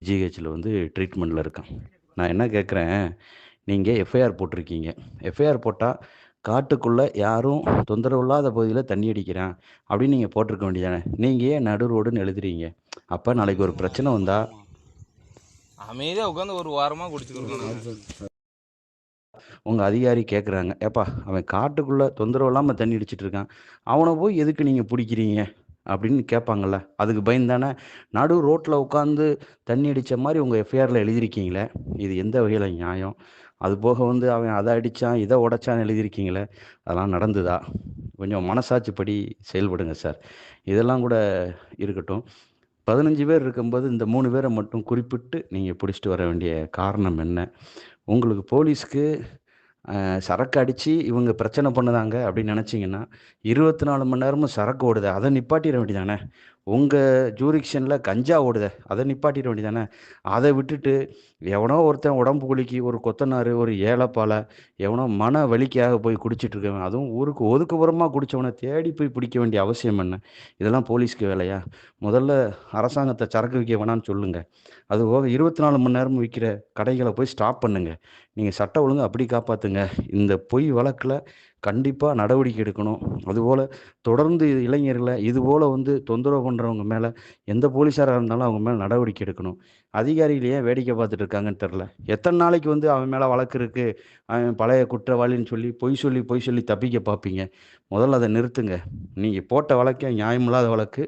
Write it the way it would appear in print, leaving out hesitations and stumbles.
ஜிஹெச்ல வந்து ட்ரீட்மெண்ட்ல இருக்கான். நான் என்ன கேட்குறேன், நீங்க எஃப்ஐஆர் போட்டிருக்கீங்க. எஃப்ஐஆர் போட்டா, காட்டுக்குள்ள யாரும் தொந்தரவு இல்லாத பகுதியில தண்ணி அடிக்கிறான் அப்படின்னு நீங்க போட்டிருக்க வேண்டியதானே. நீங்க ஏன் நடு ரோடுன்னு எழுதுறீங்க? அப்ப நாளைக்கு ஒரு பிரச்சனை வந்தா, அமைதியா உட்காந்து ஒரு வாரமா குடிச்சுக்கிறோம். உங்க அதிகாரி கேட்குறாங்க, "ஏப்பா அவன் காட்டுக்குள்ள தொந்தரவு இல்லாம தண்ணி அடிச்சிட்டு இருக்கான். அவன போய் எதுக்கு நீங்க புடிக்கிறீங்க?" அப்படின்னு கேட்பாங்கல்ல. அதுக்கு பயந்து தானே நடு ரோட்ல உட்காந்து தண்ணி அடிச்ச மாரி உங்க எஃப்ஐஆர்ல எழுதியிருக்கீங்களே. இது எந்த வகையில நியாயம்? அதுபோக வந்து அவன் அத அடிச்சான், இத உடைச்சான்னு எழுதியிருக்கீங்களே. அதெல்லாம் நடந்ததா? கொஞ்சம் மனசாட்சிப்படி செயல்படுங்க சார். இதெல்லாம் கூட இருக்கட்டும். 15 பேர் இருக்கும்போது இந்த 3 பேர மட்டும் குறிப்பிட்டு நீங்க புடிச்சிட்டு வர வேண்டிய காரணம் என்ன? உங்களுக்கு போலீஸ்க்கு சரக்கு அடிச்சு இவங்க பிரச்சனை பண்ணுதாங்க அப்படின்னு நினைச்சீங்கன்னா, 24 மணி நேரமும் சரக்கு ஓடுதே, அத நிப்பாட்டிற வேண்டியதானே. உங்க ஜூரிக்ஷன்ல கஞ்சா ஓடுதே, அத நிப்பாட்டிற வேண்டியதானே. அத விட்டுட்டு எவனோ ஒருத்தன் உடம்பு குலுக்கி ஒரு கொத்தனாரு, ஒரு ஏலப்பால, எவனோ மன வலிக்காக போய் குடிச்சிட்டு இருக்கவன், அதுவும் ஊருக்கு ஒதுக்குப்புறமா குடிச்சவன தேடி போய் பிடிக்க வேண்டிய அவசியம் என்ன? இதெல்லாம் போலீஸ்க்கு வேலையா? முதல்ல அரசாங்கத்த சரக்கு விக்க வேணான்னு சொல்லுங்க. அதுபோக 24 மணி நேரமும் விக்கிற கடைகள போய் ஸ்டாப் பண்ணுங்க. நீங்க சட்ட ஒழுங்கா அப்படி காப்பாத்துங்க. இந்த பொய் வழக்குல கண்டிப்பா நடவடிக்கை எடுக்கணும். அதுபோல தொடர்ந்து இளைஞர்கள இதுபோல வந்து தொந்தரவு பண்றவங்க மேல எந்த போலீஸாரா இருந்தாலும் அவங்க மேல நடவடிக்கை எடுக்கணும். அதிகாரிகள் ஏன் வேடிக்கை பார்த்துட்டு இருக்காங்கன்னு தெரியல. எத்தன நாளைக்கு வந்து அவன் மேல வழக்கு இருக்கு, அவன் பழைய குற்றவாளின்னு சொல்லி பொய் சொல்லி தப்பிக்க பார்ப்பீங்க. முதல்ல அத நிறுத்துங்க. நீங்க போட்ட வழக்கே நியாயமில்லாத வழக்கு.